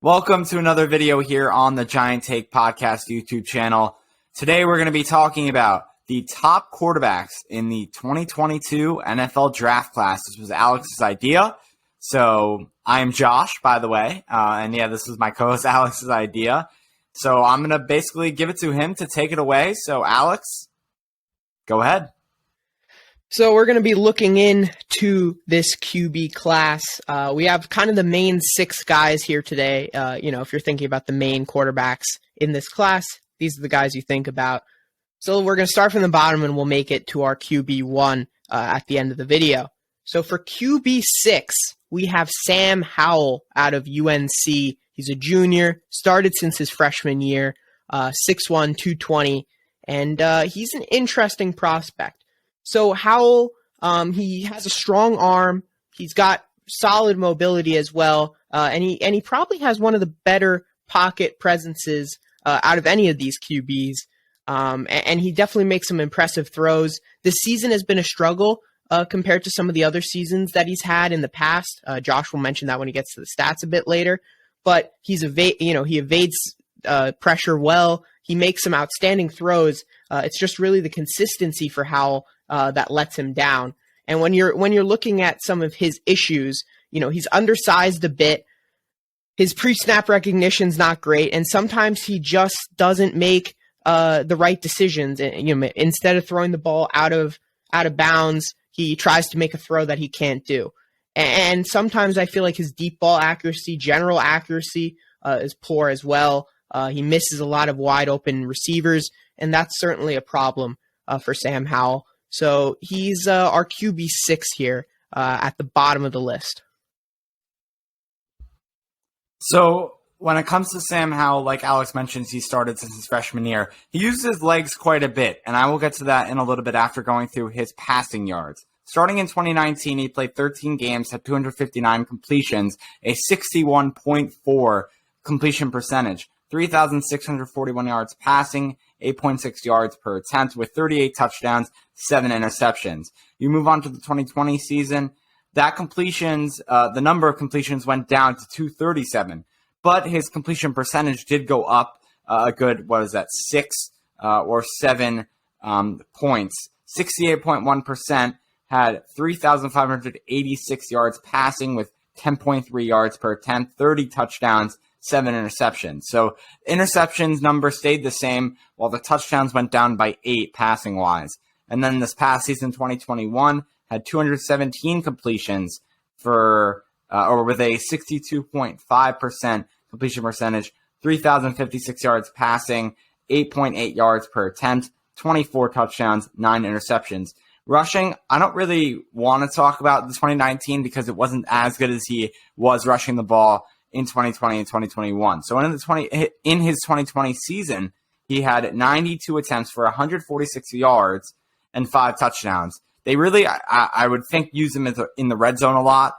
Welcome to another video here on the Giant Take Podcast YouTube channel. Today we're going to be talking about the top quarterbacks in the 2022 NFL draft class. This was Alex's idea. So I'm Josh, by the way. This is my co-host Alex's idea. So I'm going to basically give it to him to take it away. So Alex, go ahead. So we're going to be looking into this QB class. We have kind of the main six guys here today. If you're thinking about the main quarterbacks in this class, these are the guys you think about. So we're going to start from the bottom and we'll make it to our QB1 at the end of the video. So for QB6, we have Sam Howell out of UNC. He's a junior, started since his freshman year, 6'1", 220, and he's an interesting prospect. So Howell, he has a strong arm. He's got solid mobility as well, and he probably has one of the better pocket presences out of any of these QBs. And he definitely makes some impressive throws. This season has been a struggle compared to some of the other seasons that he's had in the past. Josh will mention that when he gets to the stats a bit later. But he evades pressure well. He makes some outstanding throws. It's just really the consistency for Howell that lets him down. And when you're looking at some of his issues, he's undersized a bit. His pre-snap recognition's not great, and sometimes he just doesn't make the right decisions. Instead of throwing the ball out of bounds, he tries to make a throw that he can't do. And sometimes I feel like his deep ball accuracy, general accuracy, is poor as well. He misses a lot of wide open receivers, and that's certainly a problem for Sam Howell. So he's our QB6 here at the bottom of the list. So when it comes to Sam Howell, like Alex mentions, he started since his freshman year. He uses his legs quite a bit, and I will get to that in a little bit after going through his passing yards. Starting in 2019, he played 13 games, had 259 completions, a 61.4 completion percentage, 3,641 yards passing, 8.6 yards per attempt with 38 touchdowns, 7 interceptions. You move on to the 2020 season, that the number of completions went down to 237, but his completion percentage did go up a good, 6 or 7 points. 68.1%, had 3,586 yards passing with 10.3 yards per attempt, 30 touchdowns, 7 interceptions. So interceptions number stayed the same while the touchdowns went down by 8 passing wise. And then this past season, 2021, had 217 completions with a 62.5% completion percentage, 3,056 yards passing, 8.8 yards per attempt, 24 touchdowns, 9 interceptions. Rushing, I don't really want to talk about the 2019 because it wasn't as good as he was rushing the ball in 2020 and 2021. So in his 2020 season, he had 92 attempts for 146 yards and 5 touchdowns. They really, I would think, use him in the red zone a lot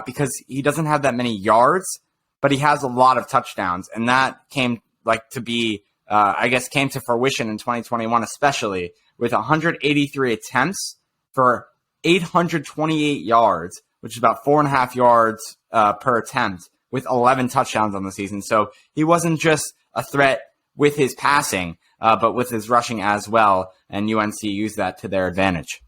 because he doesn't have that many yards, but he has a lot of touchdowns, and that came to fruition in 2021, especially with 183 attempts for 828 yards, which is about 4.5 yards per attempt, with 11 touchdowns on the season. So he wasn't just a threat with his passing, but with his rushing as well, and UNC used that to their advantage.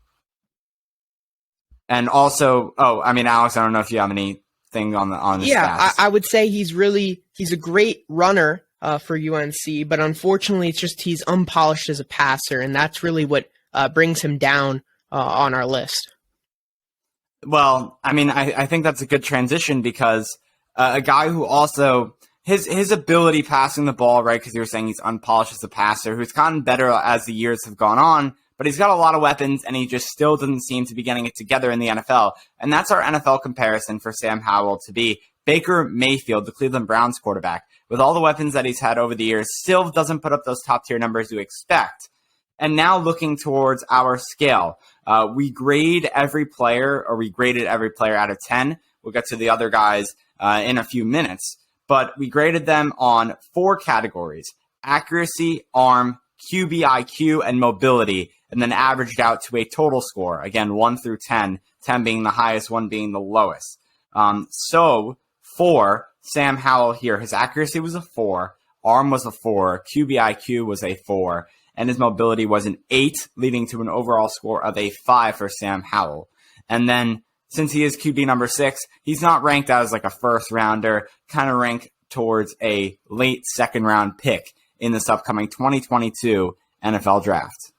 And also, Alex, I don't know if you have anything on the stats. I would say he's a great runner for UNC, but unfortunately it's just he's unpolished as a passer, and that's really what brings him down on our list. Well, I think that's a good transition because a guy who also his ability passing the ball, right, because you were saying he's unpolished as a passer, who's gotten better as the years have gone on, but he's got a lot of weapons, and he just still doesn't seem to be getting it together in the NFL. And that's our NFL comparison for Sam Howell to be Baker Mayfield, the Cleveland Browns quarterback. With all the weapons that he's had over the years, still doesn't put up those top-tier numbers you expect. And now looking towards our scale, we graded every player out of 10. We'll get to the other guys in a few minutes. But we graded them on 4 categories: accuracy, arm, QB IQ, and mobility, and then averaged out to a total score. Again, 1 through 10, 10 being the highest, 1 being the lowest. So for Sam Howell here, his accuracy was a 4, arm was a 4, QBIQ was a 4, and his mobility was an 8, leading to an overall score of a 5 for Sam Howell. And then, since he is QB number 6, he's not ranked as like a first rounder, kind of ranked towards a late second round pick in this upcoming 2022 NFL draft.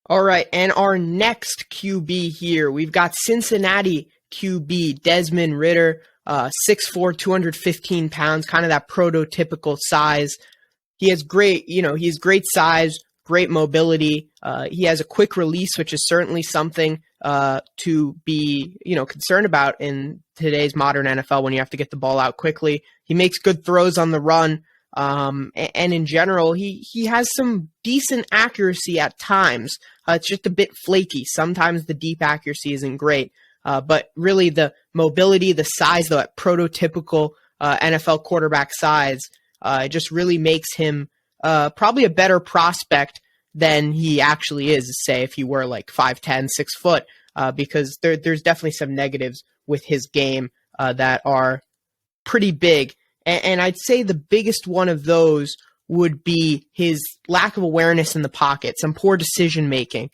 All right, and our next QB here, we've got Cincinnati QB Desmond Ritter, 6'4", 215 pounds, kind of that prototypical size. He has he's great size, great mobility. He has a quick release, which is certainly something to be, concerned about in today's modern NFL when you have to get the ball out quickly. He makes good throws on the run. And in general, he has some decent accuracy at times. It's just a bit flaky. Sometimes the deep accuracy isn't great. But really the mobility, the size, though, at prototypical NFL quarterback size, it just really makes him probably a better prospect than he actually is, say, if he were like 5'10", 6 foot, because there's definitely some negatives with his game that are pretty big. And I'd say the biggest one of those would be his lack of awareness in the pocket, some poor decision making,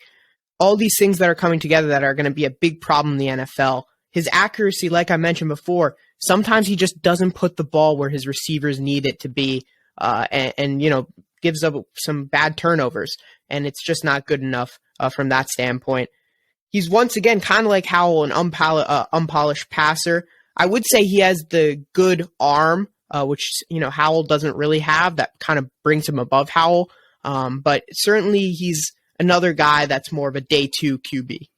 all these things that are coming together that are going to be a big problem in the NFL. His accuracy, like I mentioned before, sometimes he just doesn't put the ball where his receivers need it to be, and gives up some bad turnovers, and it's just not good enough from that standpoint. He's once again kind of like Howell, an unpolished passer. I would say he has the good arm, which Howell doesn't really have. That kind of brings him above Howell, but certainly he's another guy that's more of a day 2 QB.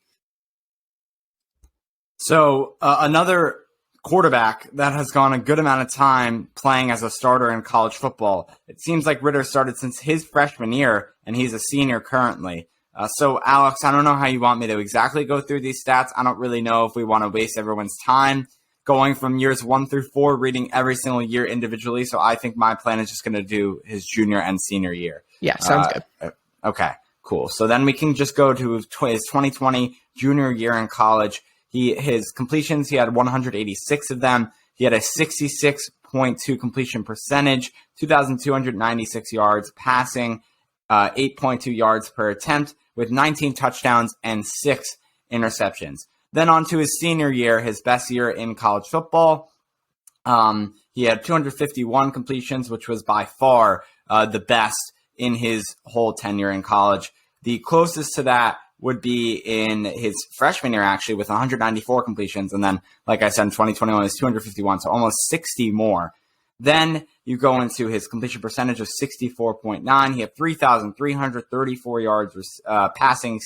So another quarterback that has gone a good amount of time playing as a starter in college football. It seems like Ritter started since his freshman year, and he's a senior currently. So, Alex, I don't know how you want me to exactly go through these stats. I don't really know if we want to waste everyone's time going from years 1 through 4, reading every single year individually. So I think my plan is just going to do his junior and senior year. Yeah, sounds good. Okay, cool. So then we can just go to his 2020 junior year in college. His completions, he had 186 of them. He had a 66.2 completion percentage, 2,296 yards passing, 8.2 yards per attempt, with 19 touchdowns and 6 interceptions. Then on to his senior year, his best year in college football. He had 251 completions, which was by far the best in his whole tenure in college. The closest to that would be in his freshman year, actually, with 194 completions. And then, like I said, in 2021, it was 251, so almost 60 more. Then you go into his completion percentage of 64.9. He had 3,334 yards passing,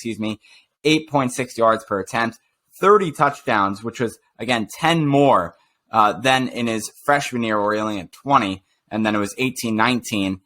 8.6 yards per attempt, 30 touchdowns, which was, again, 10 more than in his freshman year, where he only had 20. And then it was 18-19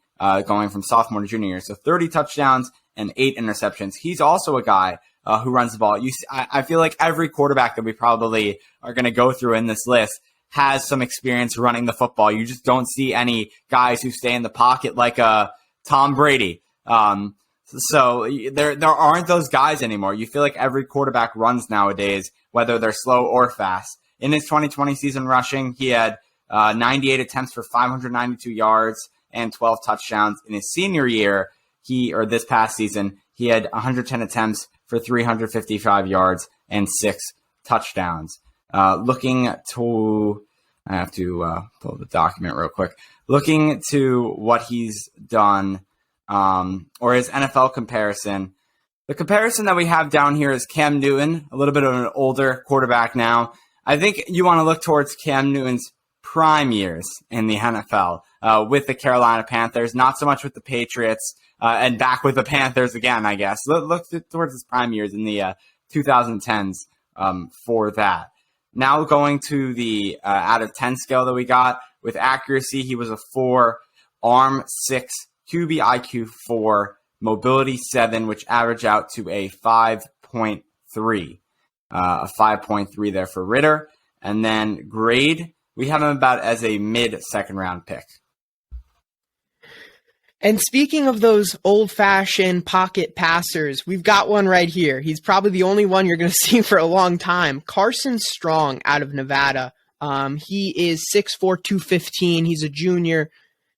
going from sophomore to junior year. So 30 touchdowns and 8 interceptions. He's also a guy who runs the ball. I feel like every quarterback that we probably are going to go through in this list has some experience running the football. You just don't see any guys who stay in the pocket like Tom Brady. So there aren't those guys anymore. You feel like every quarterback runs nowadays, whether they're slow or fast. In his 2020 season rushing, he had 98 attempts for 592 yards and 12 touchdowns. In his senior year, this past season, he had 110 attempts for 355 yards and 6 touchdowns. I have to pull the document real quick. Looking to what he's done, or his NFL comparison. The comparison that we have down here is Cam Newton, a little bit of an older quarterback now. I think you want to look towards Cam Newton's prime years in the NFL with the Carolina Panthers, not so much with the Patriots, and back with the Panthers again, I guess. Look towards his prime years in the 2010s for that. Now going to the out of 10 scale that we got, with accuracy, he was a 4, arm 6, QB IQ 4, mobility 7, which averaged out to a 5.3. A 5.3 there for Ritter. And then grade, we have him about as a mid-second round pick. And speaking of those old-fashioned pocket passers, we've got one right here. He's probably the only one you're going to see for a long time. Carson Strong out of Nevada. He is 6'4", 215. He's a junior,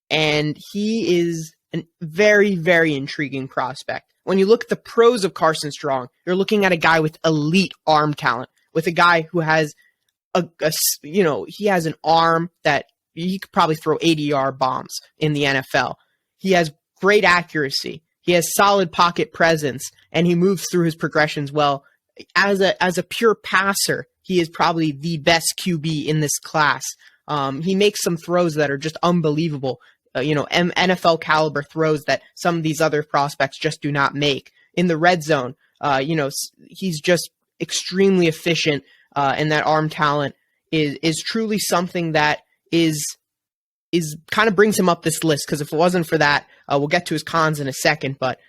and he is a very, very intriguing prospect. When you look at the pros of Carson Strong, you're looking at a guy with elite arm talent, with a guy who has he has an arm that he could probably throw 80-yard bombs in the NFL. He has great accuracy. He has solid pocket presence, and he moves through his progressions well. As a pure passer, he is probably the best QB in this class. He makes some throws that are just unbelievable. NFL caliber throws that some of these other prospects just do not make. In the red zone, he's just extremely efficient, and that arm talent is truly something that is kind of brings him up this list, because if it wasn't for that, we'll get to his cons in a second, but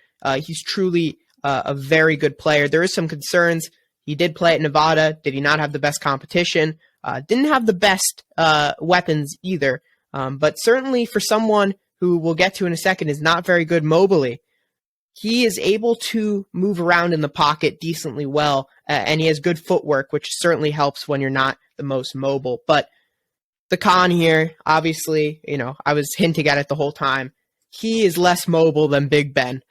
he's truly a very good player. There is some concerns. He did play at Nevada. Did he not have the best competition? Didn't have the best weapons either, but certainly for someone who we'll get to in a second is not very good mobily, he is able to move around in the pocket decently well, and he has good footwork, which certainly helps when you're not the most mobile. But the con here, obviously, I was hinting at it the whole time. He is less mobile than Big Ben.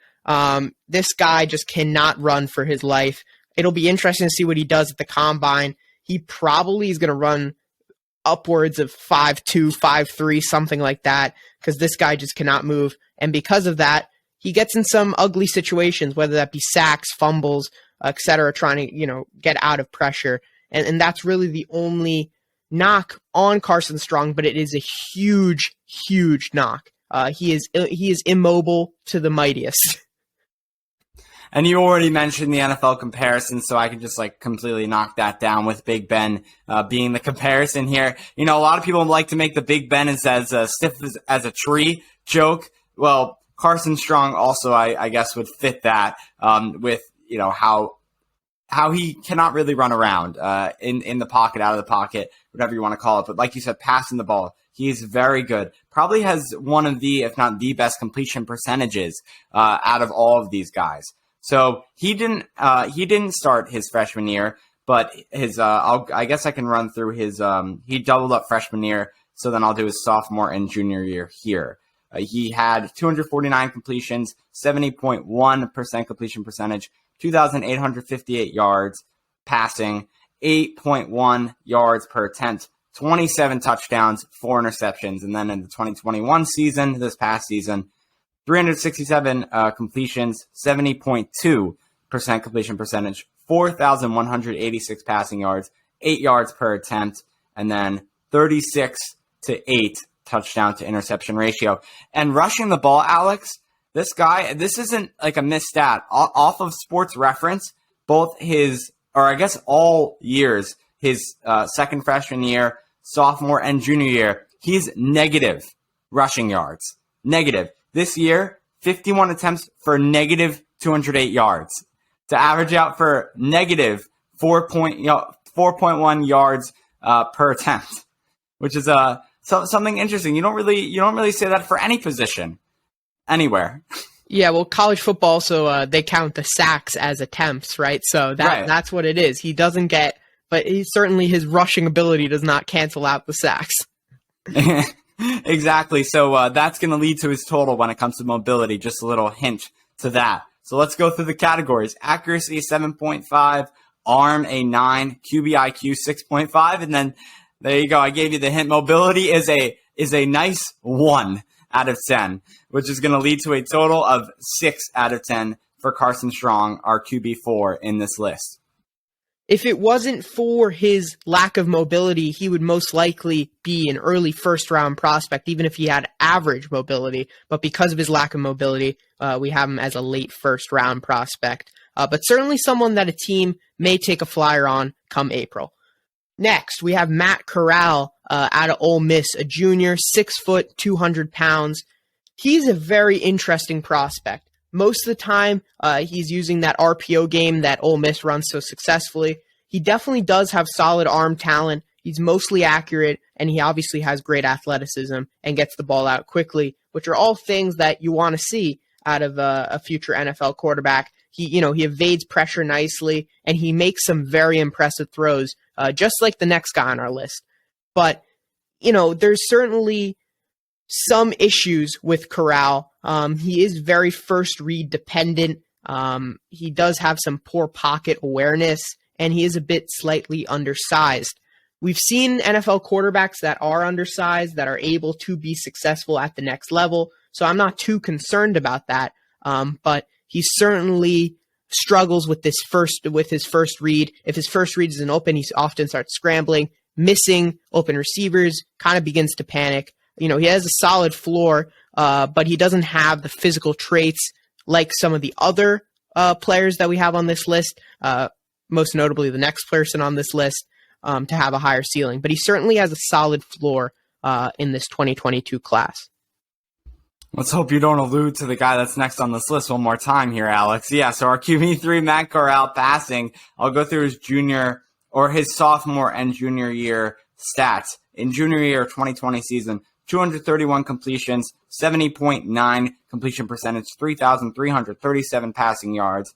This guy just cannot run for his life. It'll be interesting to see what he does at the combine. He probably is going to run upwards of 5'2", 5'3", something like that, because this guy just cannot move. And because of that, he gets in some ugly situations, whether that be sacks, fumbles, etc., trying to, get out of pressure. And that's really the only knock on Carson Strong, but it is a huge, huge knock. He is immobile to the mightiest. And you already mentioned the NFL comparison, so I can just completely knock that down with Big Ben being the comparison here. A lot of people like to make the Big Ben as stiff as a tree joke. Well, Carson Strong also, I guess, would fit that with how he cannot really run around in the pocket, out of the pocket, whatever you want to call it. But like you said, passing the ball, he's very good. Probably has one of the, if not the best completion percentages out of all of these guys. So he didn't start his freshman year, but his I guess I can run through his he doubled up freshman year, so then I'll do his sophomore and junior year here. He had 249 completions, 70.1% completion percentage, 2,858 yards passing, 8.1 yards per attempt, 27 touchdowns, 4 interceptions. And then in the 2021 season, this past season, 367 completions, 70.2% completion percentage, 4,186 passing yards, 8 yards per attempt, and then 36 to 8 touchdown to interception ratio. And rushing the ball, Alex, this guy, this isn't a missed stat. Off of Sports Reference, both all years, his second freshman year, sophomore, and junior year, he's negative rushing yards. Negative. This year, 51 attempts for negative 208 yards. To average out for negative 4.1 yards per attempt, which is something interesting. You don't really say that for any position anywhere. Yeah, well, college football also they count the sacks as attempts, right? So that's what it is. He doesn't get, but certainly his rushing ability does not cancel out the sacks. Exactly. So that's going to lead to his total when it comes to mobility. Just a little hint to that. So let's go through the categories. Accuracy 7.5, arm a 9, QB IQ 6.5, and then there you go. I gave you the hint. Mobility is a nice 1 out of 10, which is going to lead to a total of 6 out of 10 for Carson Strong, our QB4 in this list. If it wasn't for his lack of mobility, he would most likely be an early first-round prospect, even if he had average mobility. But because of his lack of mobility, we have him as a late first-round prospect. But certainly someone that a team may take a flyer on come April. Next, we have Matt Corral out of Ole Miss, a junior, 6 foot, 200 pounds. He's a very interesting prospect. Most of the time, he's using that RPO game that Ole Miss runs so successfully. He definitely does have solid arm talent. He's mostly accurate, and he obviously has great athleticism and gets the ball out quickly, which are all things that you want to see out of a future NFL quarterback. He evades pressure nicely, and he makes some very impressive throws, just like the next guy on our list. But, there's certainly some issues with Corral. He is very first read dependent. He does have some poor pocket awareness, and he is a bit slightly undersized. We've seen NFL quarterbacks that are undersized that are able to be successful at the next level, so I'm not too concerned about that. But he certainly struggles with his first read. If his first read isn't open, he often starts scrambling, missing open receivers, kind of begins to panic. He has a solid floor, but he doesn't have the physical traits like some of the other players that we have on this list, most notably the next person on this list, to have a higher ceiling. But he certainly has a solid floor in this 2022 class. Let's hope you don't allude to the guy that's next on this list one more time here, Alex. Yeah, so our QB3, Matt Corral, passing. I'll go through his sophomore and junior year stats. In junior year 2020 season, 231 completions, 70.9 completion percentage, 3,337 passing yards,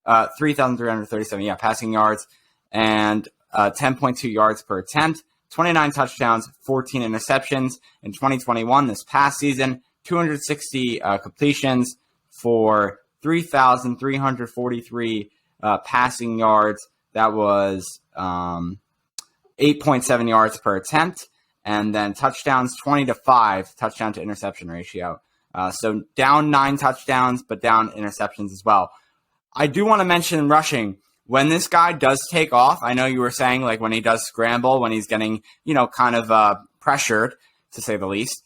3,337, passing yards, and 10.2 yards per attempt, 29 touchdowns, 14 interceptions. In 2021, this past season, 260 completions for 3,343 passing yards. That was 8.7 yards per attempt. And then touchdowns, 20-5, touchdown to interception ratio. So down 9 touchdowns, but down interceptions as well. I do want to mention rushing. When this guy does take off, I know you were saying like when he does scramble, when he's getting, kind of pressured, to say the least.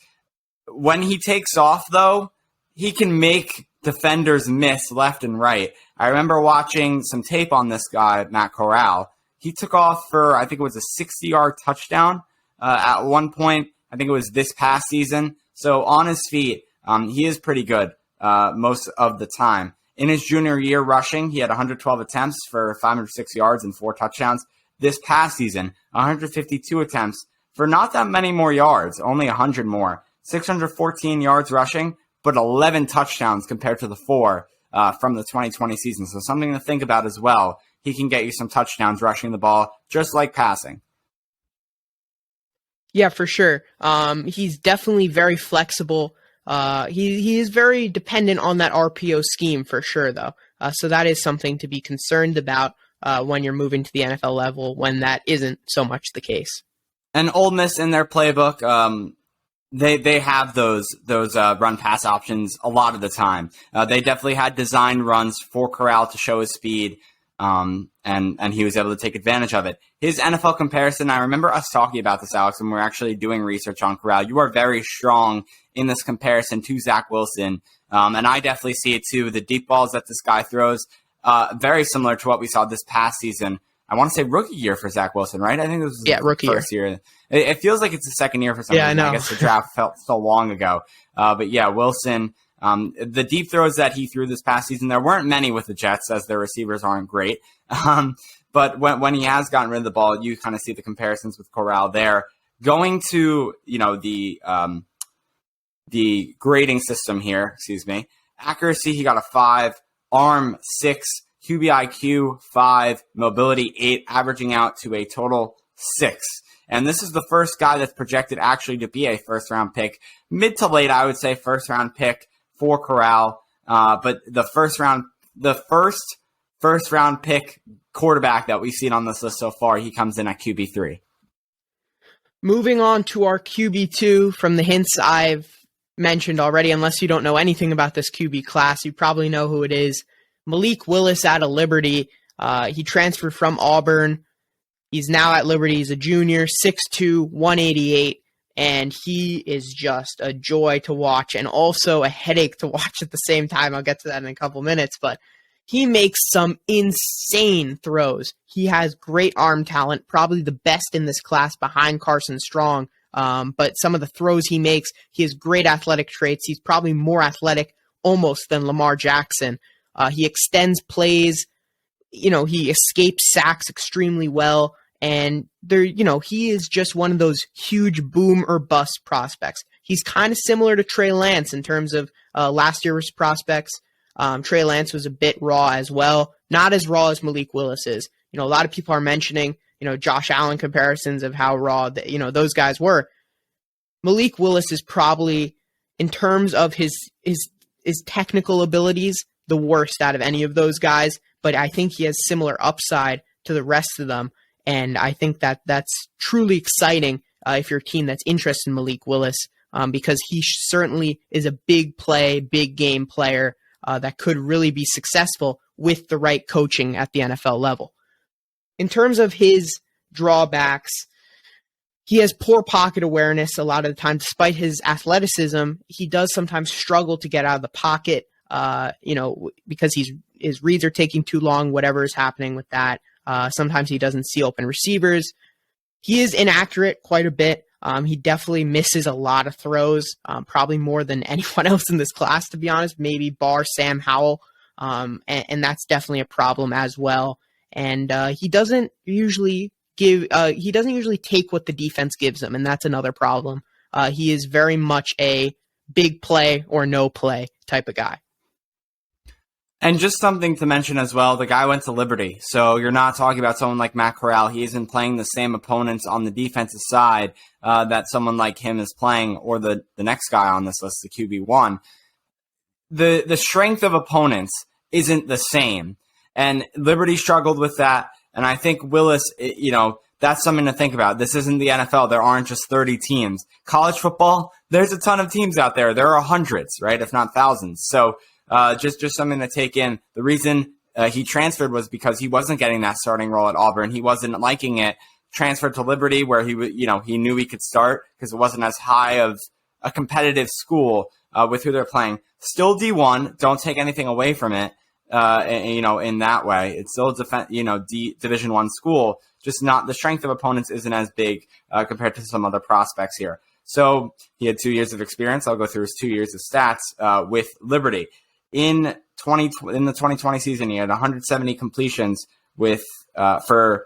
When he takes off, though, he can make defenders miss left and right. I remember watching some tape on this guy, Matt Corral. He took off for, I think it was a 60-yard touchdown at one point. I think it was this past season. So on his feet, he is pretty good most of the time. In his junior year rushing, he had 112 attempts for 506 yards and 4 touchdowns. This past season, 152 attempts for not that many more yards, only 100 more. 614 yards rushing, but 11 touchdowns compared to the 4 from the 2020 season. So something to think about as well. He can get you some touchdowns rushing the ball, just like passing. Yeah, for sure. He's definitely very flexible. He is very dependent on that RPO scheme for sure, though. So that is something to be concerned about when you're moving to the NFL level, when that isn't so much the case. And Ole Miss in their playbook, They have those run pass options a lot of the time. They definitely had designed runs for Corral to show his speed, and he was able to take advantage of it. His NFL comparison, I remember us talking about this, Alex, when we were actually doing research on Corral. You are very strong in this comparison to Zach Wilson, and I definitely see it too. The deep balls that this guy throws, very similar to what we saw this past season. I want to say rookie year for Zach Wilson, right? I think this was rookie first year. It feels like it's the second year for some reason. I know. I guess the draft felt so long ago. But yeah, Wilson, the deep throws that he threw this past season, there weren't many with the Jets as their receivers aren't great. But when he has gotten rid of the ball, you kind of see the comparisons with Corral there. Going to, the grading system here, accuracy, he got a 5, arm 6, QBIQ 5, mobility 8, averaging out to a total 6. And this is the first guy that's projected actually to be a first-round pick. Mid to late, I would say, first-round pick for Corral. But the first-round pick quarterback that we've seen on this list so far, he comes in at QB3. Moving on to our QB2, from the hints I've mentioned already, unless you don't know anything about this QB class, you probably know who it is. Malik Willis out of Liberty. He transferred from Auburn. He's now at Liberty. He's a junior, 6'2", 188, and he is just a joy to watch and also a headache to watch at the same time. I'll get to that in a couple minutes, but he makes some insane throws. He has great arm talent, probably the best in this class behind Carson Strong, but some of the throws he makes, he has great athletic traits. He's probably more athletic almost than Lamar Jackson. He extends plays, he escapes sacks extremely well, and he is just one of those huge boom or bust prospects. He's kind of similar to Trey Lance in terms of last year's prospects. Trey Lance was a bit raw as well, not as raw as Malik Willis is. A lot of people are mentioning, Josh Allen comparisons of how raw, those guys were. Malik Willis is probably, in terms of his technical abilities, the worst out of any of those guys, but I think he has similar upside to the rest of them, and I think that's truly exciting if you're a team that's interested in Malik Willis, because he certainly is a big play, big game player that could really be successful with the right coaching at the NFL level. In terms of his drawbacks, he has poor pocket awareness a lot of the time. Despite his athleticism, he does sometimes struggle to get out of the pocket, because his reads are taking too long, whatever is happening with that. Sometimes he doesn't see open receivers. He is inaccurate quite a bit. He definitely misses a lot of throws, probably more than anyone else in this class, to be honest, maybe bar Sam Howell. And that's definitely a problem as well. And he doesn't usually take what the defense gives him, and that's another problem. He is very much a big play or no play type of guy. And just something to mention as well, the guy went to Liberty. So you're not talking about someone like Matt Corral. He isn't playing the same opponents on the defensive side that someone like him is playing, or the next guy on this list, the QB1. The strength of opponents isn't the same. And Liberty struggled with that. And I think Willis, that's something to think about. This isn't the NFL. There aren't just 30 teams. College football, there's a ton of teams out there. There are hundreds, right, if not thousands. So just something to take in. The reason he transferred was because he wasn't getting that starting role at Auburn. He wasn't liking it. Transferred to Liberty, where he knew he could start because it wasn't as high of a competitive school with who they're playing. Still D1. Don't take anything away from it. In that way, it's still Division I school. Just not the strength of opponents isn't as big compared to some other prospects here. So he had 2 years of experience. I'll go through his 2 years of stats with Liberty. In the 2020 season, he had 170 completions with I'm trying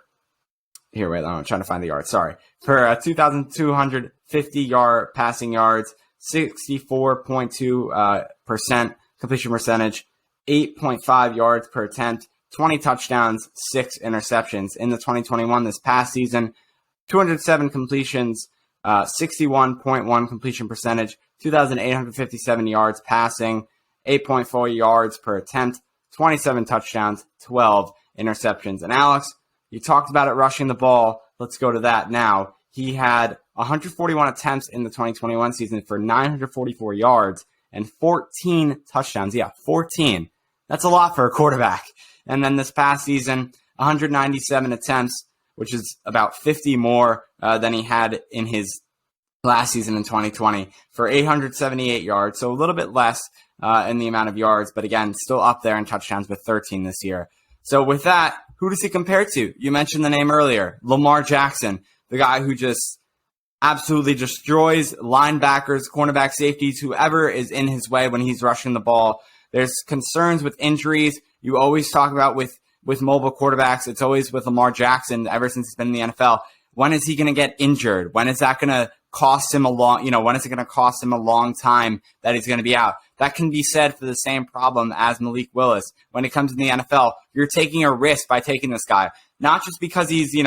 to find the yards. Sorry, for 2,250 passing yards, 64.2% completion percentage, 8.5 yards per attempt, 20 touchdowns, 6 interceptions. In the 2021, this past season, 207 completions, 61.1 completion percentage, 2,857 yards passing, 8.4 yards per attempt, 27 touchdowns, 12 interceptions. And Alex, you talked about it rushing the ball. Let's go to that now. He had 141 attempts in the 2021 season for 944 yards and 14 touchdowns. Yeah, 14. That's a lot for a quarterback. And then this past season, 197 attempts, which is about 50 more than he had in his last season in 2020 for 878 yards. So a little bit less in the amount of yards, but again, still up there in touchdowns with 13 this year. So with that, who does he compare to? You mentioned the name earlier, Lamar Jackson, the guy who just absolutely destroys linebackers, cornerback, safeties, whoever is in his way when he's rushing the ball. There's concerns with injuries. You always talk about with mobile quarterbacks. It's always with Lamar Jackson ever since he's been in the NFL. When is he going to get injured? When is that going to cost him when is it going to cost him a long time that he's going to be out? That can be said for the same problem as Malik Willis. When it comes to the NFL, you're taking a risk by taking this guy, not just because he's,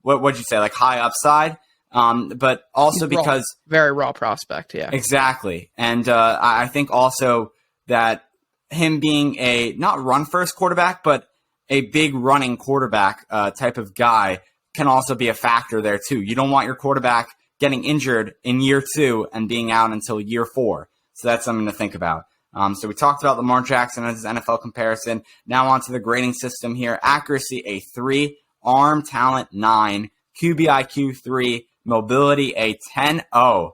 what'd you say, like high upside, but also because very raw prospect. Yeah, exactly. And I think also that him being a not run first quarterback, but a big running quarterback type of guy can also be a factor there too. You don't want your quarterback getting injured in year 2 and being out until year 4. So that's something to think about. So we talked about Lamar Jackson as his NFL comparison. Now on to the grading system here. Accuracy, a 3. Arm talent, 9. QBIQ, 3. Mobility, a 10-0.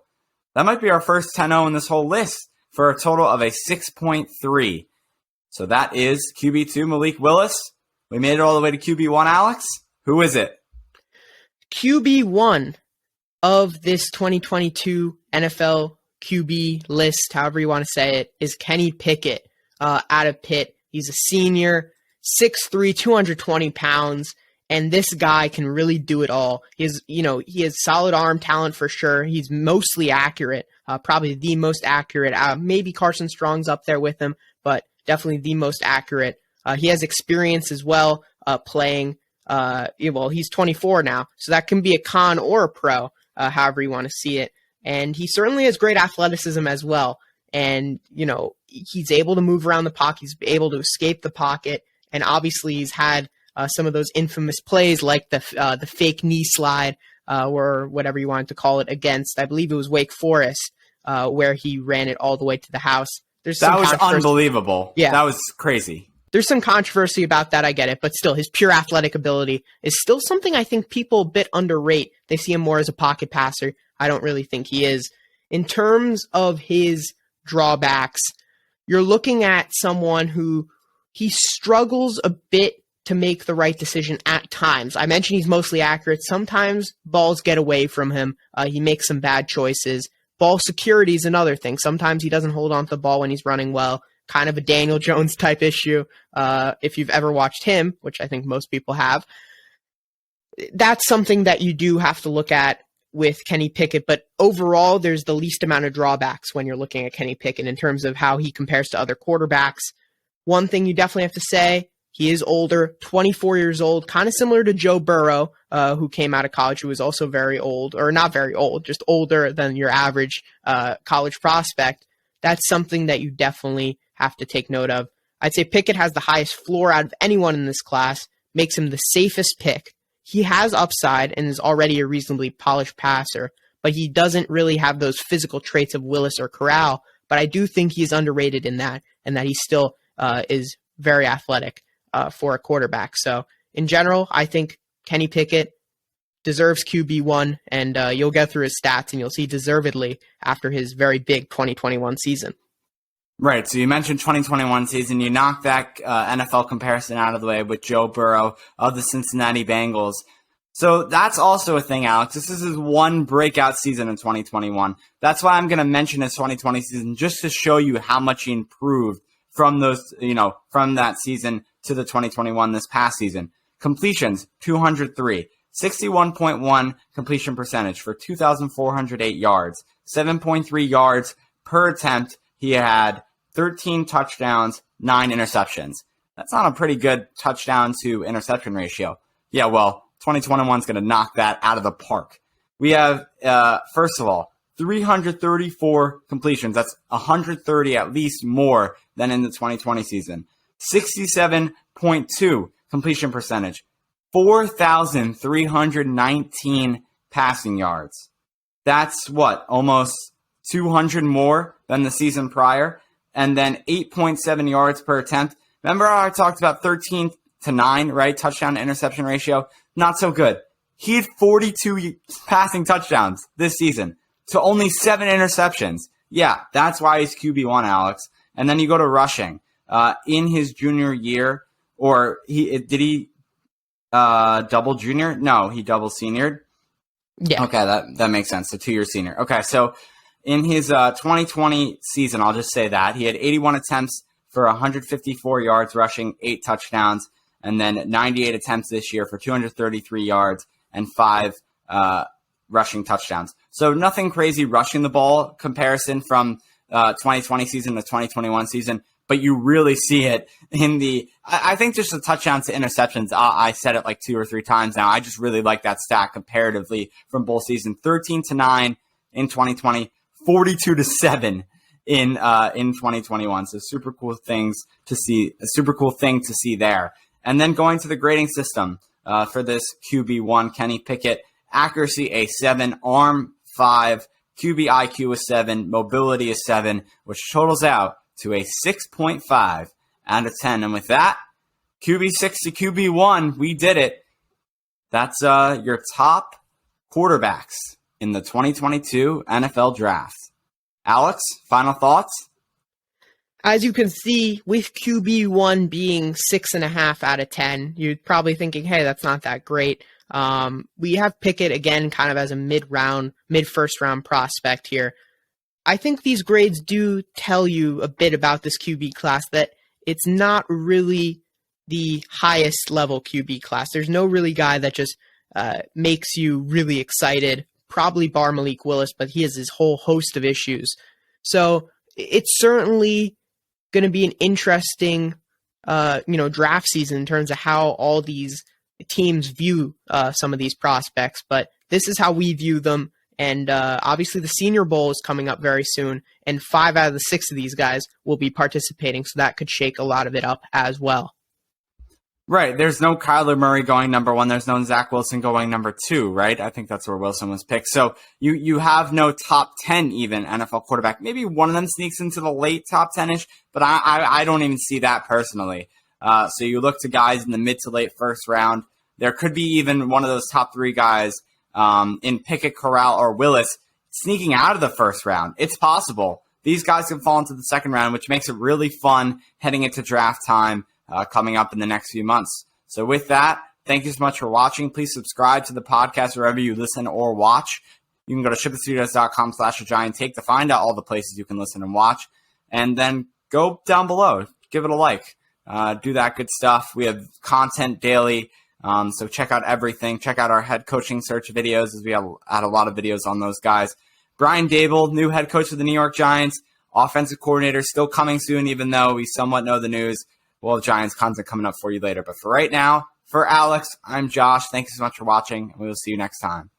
That might be our first 10-0 in this whole list for a total of a 6.3. So that is QB2, Malik Willis. We made it all the way to QB1, Alex. Who is it? QB1 of this 2022 NFL QB list, however you want to say it, is Kenny Pickett out of Pitt. He's a senior, 6'3", 220 pounds, and this guy can really do it all. He has solid arm talent for sure. He's mostly accurate, probably the most accurate. Maybe Carson Strong's up there with him, but definitely the most accurate. He has experience as well playing Well, he's 24 now, so that can be a con or a pro, however you want to see it. And he certainly has great athleticism as well. And, he's able to move around the pocket. He's able to escape the pocket. And obviously he's had some of those infamous plays like the fake knee slide or whatever you wanted to call it against, I believe it was Wake Forest, where he ran it all the way to the house. That was unbelievable. Yeah. That was crazy. There's some controversy about that, I get it, but still, his pure athletic ability is still something I think people a bit underrate. They see him more as a pocket passer. I don't really think he is. In terms of his drawbacks, you're looking at someone who he struggles a bit to make the right decision at times. I mentioned he's mostly accurate. Sometimes balls get away from him. He makes some bad choices. Ball security is another thing. Sometimes he doesn't hold on to the ball when he's running well. Kind of a Daniel Jones type issue. If you've ever watched him, which I think most people have, that's something that you do have to look at with Kenny Pickett. But overall, there's the least amount of drawbacks when you're looking at Kenny Pickett in terms of how he compares to other quarterbacks. One thing you definitely have to say, he is older, 24 years old, kind of similar to Joe Burrow, who came out of college, who was also very old, or not very old, just older than your average college prospect. That's something that you definitely have to take note of. I'd say Pickett has the highest floor out of anyone in this class, makes him the safest pick. He has upside and is already a reasonably polished passer, but he doesn't really have those physical traits of Willis or Corral. But I do think he's underrated in that, and that he still is very athletic for a quarterback. So in general, I think Kenny Pickett deserves QB1, and you'll get through his stats and you'll see deservedly after his very big 2021 season. Right. So you mentioned 2021 season. You knocked that NFL comparison out of the way with Joe Burrow of the Cincinnati Bengals. So that's also a thing, Alex. This is his one breakout season in 2021. That's why I'm going to mention his 2020 season, just to show you how much he improved from those, from that season to the 2021 this past season. Completions, 203. 61.1 completion percentage for 2,408 yards. 7.3 yards per attempt. He had 13 touchdowns, 9 interceptions. That's not a pretty good touchdown to interception ratio. Yeah, well, 2021 is going to knock that out of the park. We have, first of all, 334 completions. That's 130 at least more than in the 2020 season. 67.2 completion percentage. 4,319 passing yards. That's what? Almost 200 more than the season prior. And then 8.7 yards per attempt. Remember how I talked about 13 to 9, right? Touchdown to interception ratio. Not so good. He had 42 passing touchdowns this season to only 7 interceptions. Yeah, that's why he's QB1, Alex. And then you go to rushing. In his junior year, or did he double junior? No, he double seniored. Yeah. Okay, that makes sense. So 2-year senior. Okay, so in his 2020 season, I'll just say that, he had 81 attempts for 154 yards rushing, 8 touchdowns, and then 98 attempts this year for 233 yards and 5 rushing touchdowns. So nothing crazy rushing the ball comparison from 2020 season to 2021 season, but you really see it in I think just the touchdowns to interceptions. I said it like 2 or 3 times now. I just really like that stat comparatively from both seasons. 13 to 9 in 2020, 42 to 7 in 2021. So super cool things to see. A super cool thing to see there. And then going to the grading system for this QB1, Kenny Pickett, accuracy a 7, arm 5, QB IQ a 7, mobility a 7, which totals out to a 6.5 out of 10. And with that, QB6 to QB1, we did it. That's your top quarterbacks in the 2022 NFL Draft. Alex, final thoughts? As you can see, with QB1 being 6.5 out of 10, you're probably thinking, hey, that's not that great. We have Pickett, again, kind of as a mid-first round prospect here. I think these grades do tell you a bit about this QB class, that it's not really the highest level QB class. There's no really guy that just makes you really excited, probably bar Malik Willis, but he has this whole host of issues. So it's certainly going to be an interesting draft season in terms of how all these teams view some of these prospects, but this is how we view them. And obviously the Senior Bowl is coming up very soon, and 5 out of the 6 of these guys will be participating, so that could shake a lot of it up as well. Right. There's no Kyler Murray going number 1. There's no Zach Wilson going number 2, right? I think that's where Wilson was picked. So you have no top 10 even NFL quarterback. Maybe one of them sneaks into the late top 10-ish, but I don't even see that personally. So you look to guys in the mid to late first round. There could be even one of those top 3 guys in Pickett, Corral, or Willis sneaking out of the first round. It's possible. These guys can fall into the second round, which makes it really fun heading into draft time coming up in the next few months. So with that, thank you so much for watching. Please subscribe to the podcast wherever you listen or watch. You can go to shipthestudios.com/agianttake to find out all the places you can listen and watch. And then go down below. Give it a like. Do that good stuff. We have content daily. So check out everything. Check out our head coaching search videos, as we have had a lot of videos on those guys. Brian Daboll, new head coach of the New York Giants. Offensive coordinator still coming soon, even though we somewhat know the news. We'll have Giants content coming up for you later. But for right now, for Alex, I'm Josh. Thank you so much for watching, and we will see you next time.